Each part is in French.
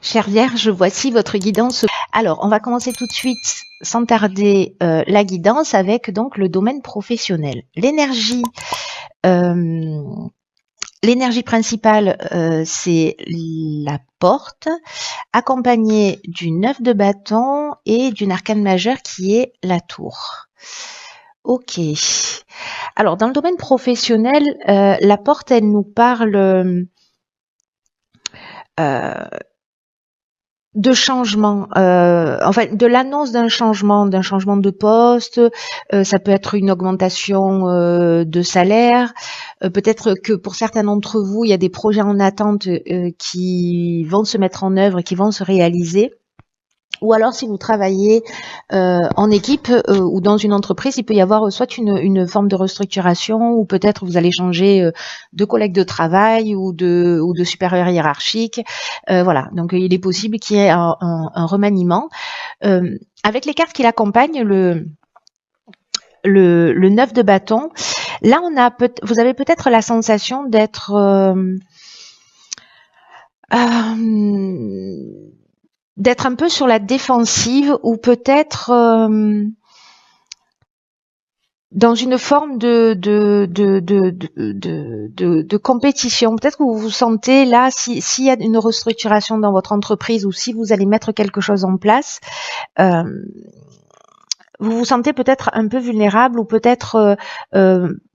Chère Vierge, voici votre guidance. Alors, on va commencer tout de suite, sans tarder, la guidance avec donc le domaine professionnel. L'énergie principale, c'est la porte, accompagnée du 9 de bâton et d'une arcane majeure qui est la tour. Ok. Alors, dans le domaine professionnel, la porte, elle nous parle de changement, enfin de l'annonce d'un changement de poste. Ça peut être une augmentation de salaire. Peut-être que pour certains d'entre vous, il y a des projets en attente qui vont se mettre en œuvre, qui vont se réaliser. Ou alors, si vous travaillez en équipe ou dans une entreprise, il peut y avoir soit une forme de restructuration, ou peut-être vous allez changer de collègue de travail ou de supérieur hiérarchique. Voilà, donc il est possible qu'il y ait un remaniement. Avec les cartes qui l'accompagnent, le 9 de bâton, là vous avez peut-être la sensation d'être d'être un peu sur la défensive, ou peut-être dans une forme de compétition. Peut-être que vous vous sentez là, s'il y a une restructuration dans votre entreprise, ou si vous allez mettre quelque chose en place, vous vous sentez peut-être un peu vulnérable, ou peut-être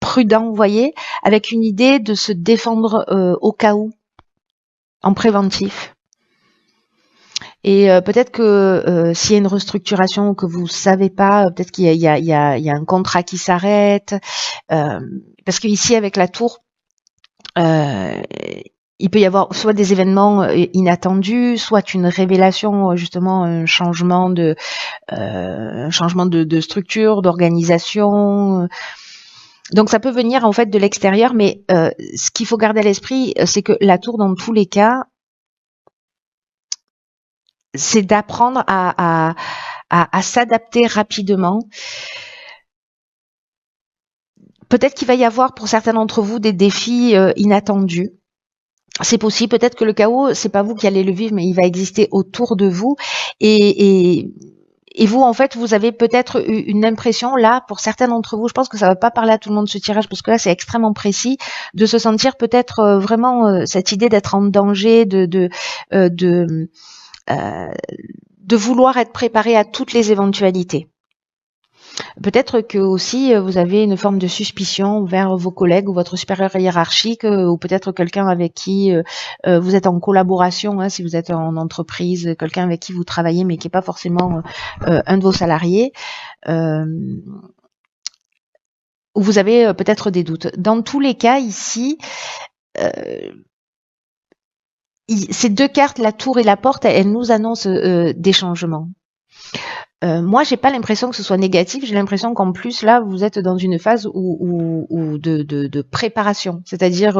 prudent, vous voyez, avec une idée de se défendre au cas où, en préventif. Et peut-être que s'il y a une restructuration que vous savez pas, peut-être qu'il y a un contrat qui s'arrête, parce qu'ici avec la tour, il peut y avoir soit des événements inattendus, soit une révélation, justement un changement de structure, d'organisation. Donc ça peut venir en fait de l'extérieur, mais ce qu'il faut garder à l'esprit, c'est que la tour, dans tous les cas, c'est d'apprendre à s'adapter rapidement. Peut-être qu'il va y avoir pour certains d'entre vous des défis inattendus. C'est possible. Peut-être que le chaos, c'est pas vous qui allez le vivre, mais il va exister autour de vous. Et vous, en fait, vous avez peut-être une impression, là, pour certains d'entre vous, je pense que ça va pas parler à tout le monde, ce tirage, parce que là, c'est extrêmement précis, de se sentir peut-être vraiment cette idée d'être en danger, de vouloir être préparé à toutes les éventualités. Peut-être que aussi vous avez une forme de suspicion vers vos collègues ou votre supérieur hiérarchique, ou peut-être quelqu'un avec qui vous êtes en collaboration, hein, si vous êtes en entreprise, quelqu'un avec qui vous travaillez mais qui n'est pas forcément un de vos salariés, où vous avez peut-être des doutes. Dans tous les cas, ici, ces deux cartes, la tour et la porte, elles nous annoncent des changements. Moi, j'ai pas l'impression que ce soit négatif. J'ai l'impression qu'en plus, là, vous êtes dans une phase de préparation. C'est-à-dire,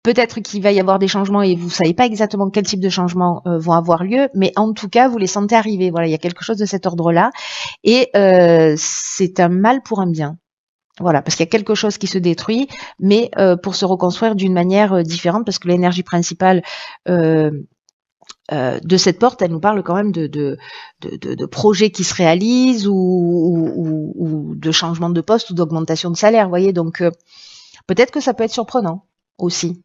peut-être qu'il va y avoir des changements et vous savez pas exactement quel type de changements vont avoir lieu, mais en tout cas, vous les sentez arriver. Voilà, il y a quelque chose de cet ordre-là. Et c'est un mal pour un bien. Voilà, parce qu'il y a quelque chose qui se détruit, mais pour se reconstruire d'une manière différente, parce que l'énergie principale de cette porte, elle nous parle quand même de projets qui se réalisent, ou de changement de poste ou d'augmentation de salaire, vous voyez. Donc peut-être que ça peut être surprenant aussi.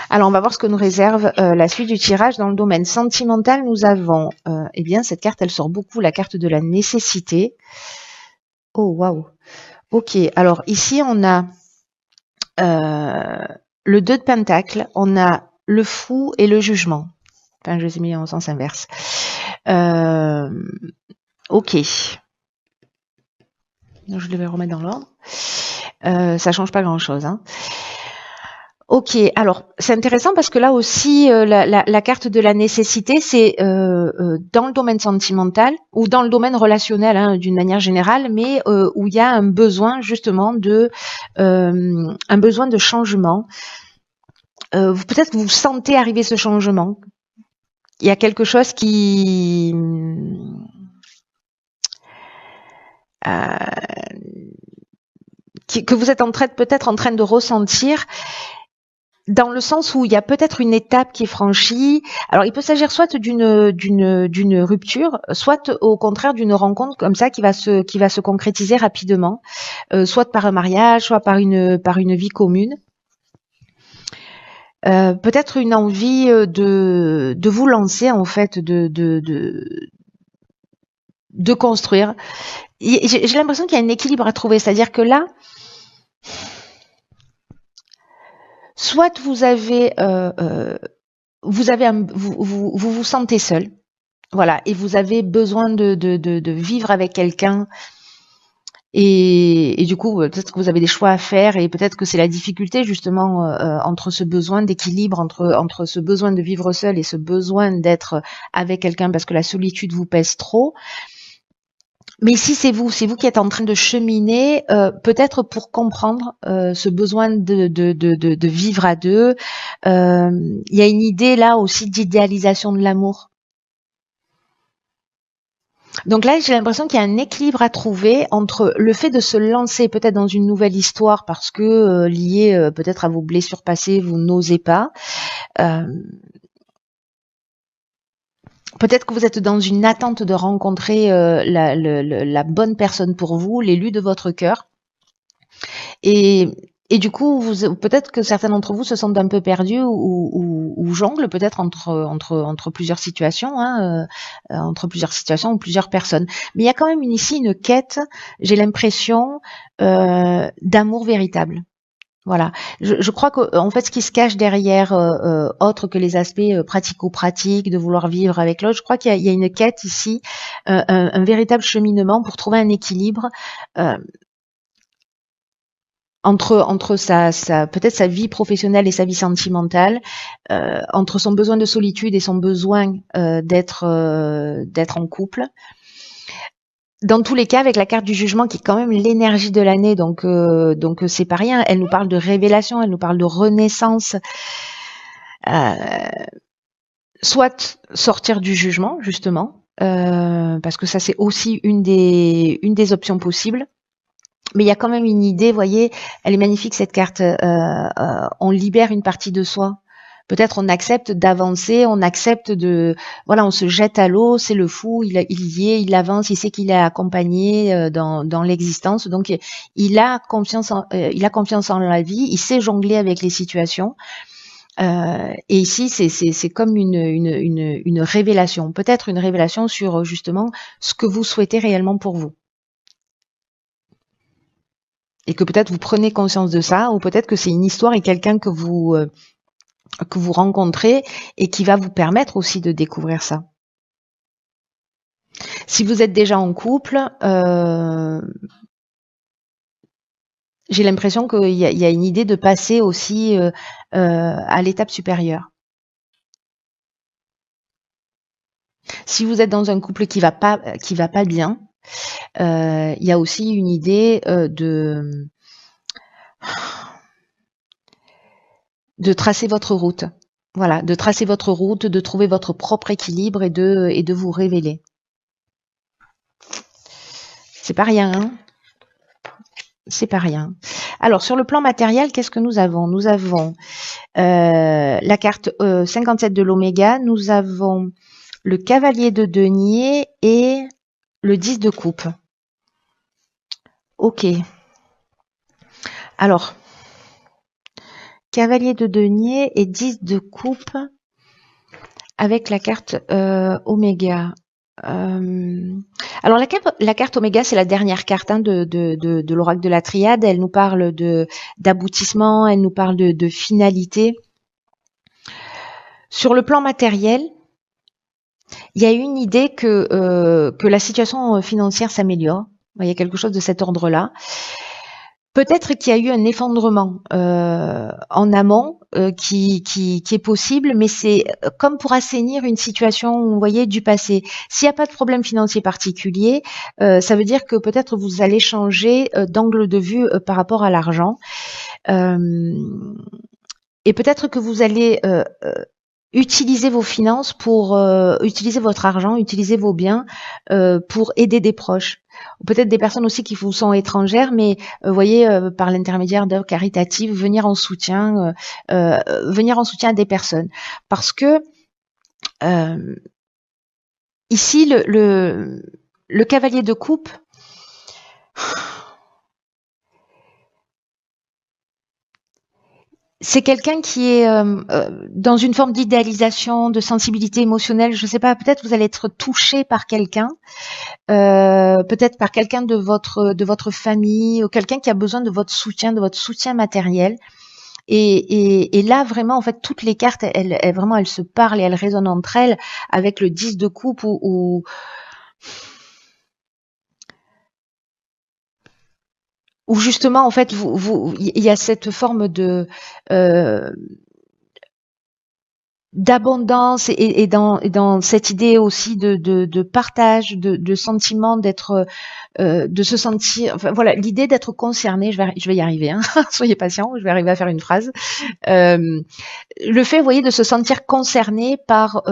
Alors on va voir ce que nous réserve la suite du tirage. Dans le domaine sentimental, nous avons eh bien cette carte, elle sort beaucoup, la carte de la nécessité. Oh waouh. Ok, alors ici on a le 2 de pentacle, on a le fou et le jugement. Enfin, je les ai mis en sens inverse. Ok. Je vais remettre dans l'ordre. Ça change pas grand-chose. Hein. Ok, alors c'est intéressant parce que là aussi, la carte de la nécessité, c'est dans le domaine sentimental ou dans le domaine relationnel, hein, d'une manière générale, mais où il y a un besoin justement un besoin de changement. Peut-être que vous sentez arriver ce changement. Il y a quelque chose que vous êtes peut-être en train de ressentir, Dans le sens où il y a peut-être une étape qui est franchie. Alors, il peut s'agir soit d'une rupture, soit au contraire d'une rencontre comme ça qui va se concrétiser rapidement, soit par un mariage, soit par une vie commune. Peut-être une envie de vous lancer en fait, de construire. J'ai l'impression qu'il y a un équilibre à trouver, c'est-à-dire que là, soit vous vous sentez seul, voilà, et vous avez besoin de vivre avec quelqu'un. Et du coup, peut-être que vous avez des choix à faire et peut-être que c'est la difficulté justement entre ce besoin d'équilibre, entre ce besoin de vivre seul et ce besoin d'être avec quelqu'un parce que la solitude vous pèse trop. Mais si c'est vous qui êtes en train de cheminer, peut-être pour comprendre ce besoin de vivre à deux. Il y a une idée là aussi d'idéalisation de l'amour. Donc là, j'ai l'impression qu'il y a un équilibre à trouver entre le fait de se lancer peut-être dans une nouvelle histoire parce que lié peut-être à vos blessures passées, vous n'osez pas. Euh, Peut-être que vous êtes dans une attente de rencontrer la bonne personne pour vous, l'élu de votre cœur. Et, et du coup, peut-être que certains d'entre vous se sentent un peu perdus ou jonglent peut-être entre plusieurs situations, hein, entre plusieurs situations ou plusieurs personnes. Mais il y a quand même ici une quête, j'ai l'impression, d'amour véritable. Voilà. Je crois que en fait, ce qui se cache derrière, autre que les aspects pratico-pratiques de vouloir vivre avec l'autre, je crois qu'il y a une quête ici, un véritable cheminement pour trouver un équilibre. Euh, entre peut-être sa vie professionnelle et sa vie sentimentale, entre son besoin de solitude et son besoin d'être en couple. Dans tous les cas, avec la carte du jugement qui est quand même l'énergie de l'année, donc c'est pas rien. Elle nous parle de révélation, elle nous parle de renaissance. Soit sortir du jugement justement, parce que ça c'est aussi une des options possibles. Mais il y a quand même une idée, voyez, elle est magnifique cette carte. On libère une partie de soi. Peut-être on accepte d'avancer, on accepte voilà, on se jette à l'eau, c'est le fou, il y est, il avance, il sait qu'il est accompagné dans l'existence, donc il a confiance en la vie, il sait jongler avec les situations. Et ici, c'est comme une révélation, peut-être une révélation sur justement ce que vous souhaitez réellement pour vous. Et que peut-être vous prenez conscience de ça, ou peut-être que c'est une histoire et quelqu'un que vous rencontrez et qui va vous permettre aussi de découvrir ça. Si vous êtes déjà en couple, j'ai l'impression qu'il y a une idée de passer aussi à l'étape supérieure. Si vous êtes dans un couple qui va pas bien, il y a aussi une idée de tracer votre route. Voilà, de tracer votre route, de trouver votre propre équilibre et de vous révéler. C'est pas rien, hein? C'est pas rien. Alors, sur le plan matériel, qu'est-ce que nous avons? Nous avons la carte 57 de l'Oméga, nous avons le cavalier de denier et le 10 de coupe. Ok. Alors, cavalier de denier et 10 de coupe avec la carte Oméga. Alors la carte Oméga, c'est la dernière carte de l'oracle de la triade. Elle nous parle d'aboutissement, elle nous parle de finalité. Sur le plan matériel, il y a une idée que la situation financière s'améliore. Il y a quelque chose de cet ordre-là. Peut-être qu'il y a eu un effondrement en amont qui est possible, mais c'est comme pour assainir une situation, vous voyez, du passé. S'il n'y a pas de problème financier particulier, ça veut dire que peut-être vous allez changer d'angle de vue par rapport à l'argent. Et peut-être que vous allez utiliser vos finances pour utiliser votre argent, utiliser vos biens pour aider des proches. ou peut-être des personnes aussi qui vous sont étrangères, mais vous voyez, par l'intermédiaire d'œuvres caritatives, venir en soutien à des personnes. Parce que ici, le cavalier de coupe, c'est quelqu'un qui est dans une forme d'idéalisation, de sensibilité émotionnelle. Je sais pas, peut-être vous allez être touché par quelqu'un, peut-être par quelqu'un de votre famille, ou quelqu'un qui a besoin de votre soutien matériel. Et là, vraiment, en fait, toutes les cartes, elles se parlent et elles résonnent entre elles avec le 10 de coupe où justement, en fait, il y a cette forme de d'abondance et dans cette idée aussi de partage, de sentiment d'être, de se sentir, enfin voilà, l'idée d'être concerné. Je vais y arriver, hein. Soyez patient, je vais arriver à faire une phrase. Le fait, vous voyez, de se sentir concerné par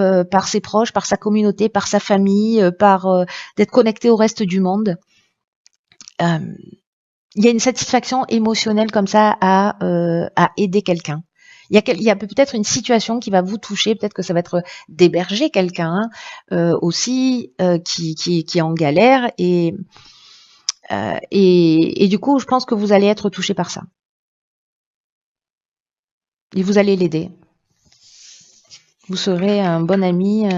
ses proches, par sa communauté, par sa famille, d'être connecté au reste du monde. Il y a une satisfaction émotionnelle comme ça à aider quelqu'un. Il y a peut-être une situation qui va vous toucher, peut-être que ça va être d'héberger quelqu'un aussi qui est en galère et du coup, je pense que vous allez être touché par ça et vous allez l'aider. Vous serez un bon ami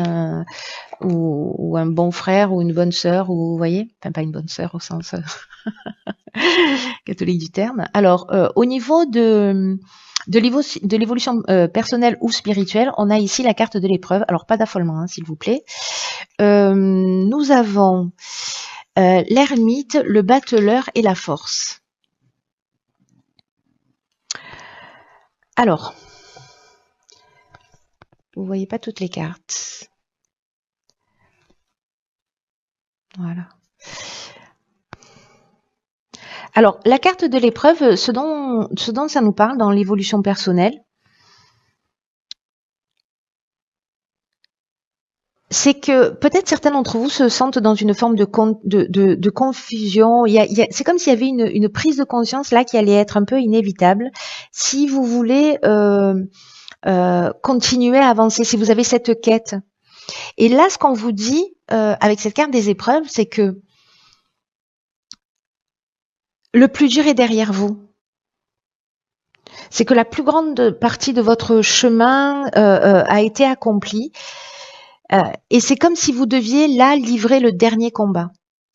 ou un bon frère ou une bonne sœur, ou vous voyez, enfin pas une bonne sœur au sens catholique du terme. Alors, au niveau de l'évolution personnelle ou spirituelle, on a ici la carte de l'épreuve. Alors, pas d'affolement, hein, s'il vous plaît. Nous avons l'ermite, le battleur et la force. Alors, vous voyez pas toutes les cartes. Voilà. Alors, la carte de l'épreuve, ce dont ça nous parle dans l'évolution personnelle, c'est que peut-être certains d'entre vous se sentent dans une forme de confusion. C'est comme s'il y avait une prise de conscience là qui allait être un peu inévitable si vous voulez continuer à avancer, si vous avez cette quête. Et là, ce qu'on vous dit avec cette carte des épreuves, c'est que le plus dur est derrière vous. C'est que la plus grande partie de votre chemin a été accomplie. Et c'est comme si vous deviez là livrer le dernier combat.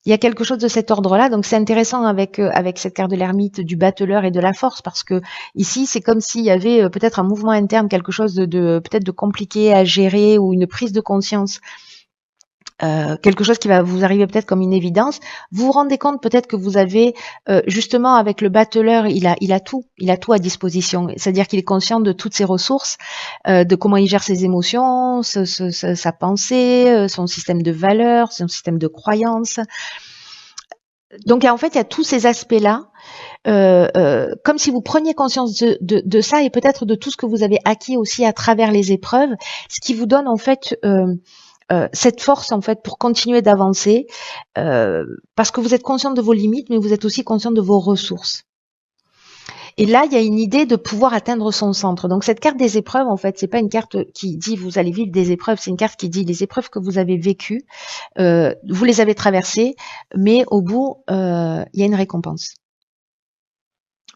Il y a quelque chose de cet ordre-là, donc c'est intéressant avec cette carte de l'ermite, du battleur et de la force, parce que ici c'est comme s'il y avait peut-être un mouvement interne, quelque chose de peut-être de compliqué à gérer ou une prise de conscience. Quelque chose qui va vous arriver peut-être comme une évidence, vous vous rendez compte peut-être que vous avez justement avec le battleur, il a tout à disposition, c'est-à-dire qu'il est conscient de toutes ses ressources, de comment il gère ses émotions, sa pensée, son système de valeurs, son système de croyances. Donc en fait il y a tous ces aspects-là, comme si vous preniez conscience de ça et peut-être de tout ce que vous avez acquis aussi à travers les épreuves, ce qui vous donne en fait cette force en fait pour continuer d'avancer parce que vous êtes conscient de vos limites, mais vous êtes aussi conscient de vos ressources. Et là, il y a une idée de pouvoir atteindre son centre. Donc cette carte des épreuves, en fait, c'est pas une carte qui dit vous allez vivre des épreuves, c'est une carte qui dit les épreuves que vous avez vécues, vous les avez traversées, mais au bout, il y a une récompense.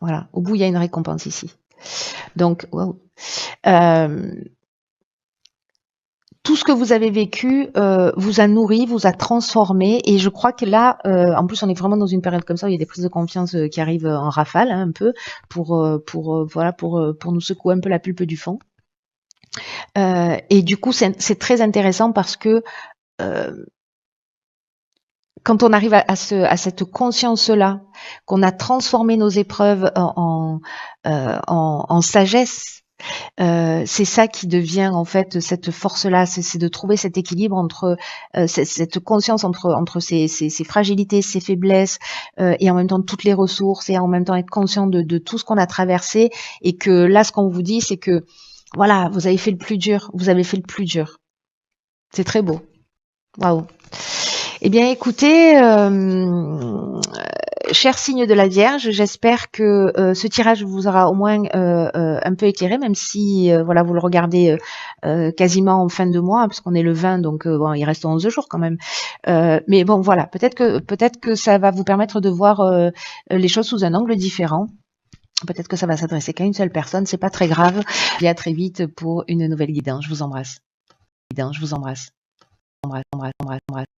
Voilà, au bout, il y a une récompense ici. Donc, wow. Tout ce que vous avez vécu vous a nourri, vous a transformé, et je crois que là, en plus, on est vraiment dans une période comme ça où il y a des prises de confiance qui arrivent en rafale, hein, un peu pour nous secouer un peu la pulpe du fond. Et du coup, c'est très intéressant parce que quand on arrive à cette conscience-là, qu'on a transformé nos épreuves en sagesse. C'est ça qui devient en fait cette force-là, c'est de trouver cet équilibre entre cette conscience entre ces fragilités, ces faiblesses, et en même temps toutes les ressources, et en même temps être conscient de tout ce qu'on a traversé, et que là, ce qu'on vous dit, c'est que voilà, vous avez fait le plus dur, C'est très beau. Waouh. Eh bien, écoutez, cher signe de la Vierge, j'espère que ce tirage vous aura au moins un peu éclairé, même si voilà, vous le regardez quasiment en fin de mois, parce qu'on est le 20, donc bon, il reste 11 jours quand même. Mais bon, voilà, peut-être que ça va vous permettre de voir les choses sous un angle différent. Peut-être que ça va s'adresser qu'à une seule personne, c'est pas très grave. Et à très vite pour une nouvelle guidance. Je vous embrasse. Je vous embrasse. Embrasse, embrasse, embrasse, embrasse.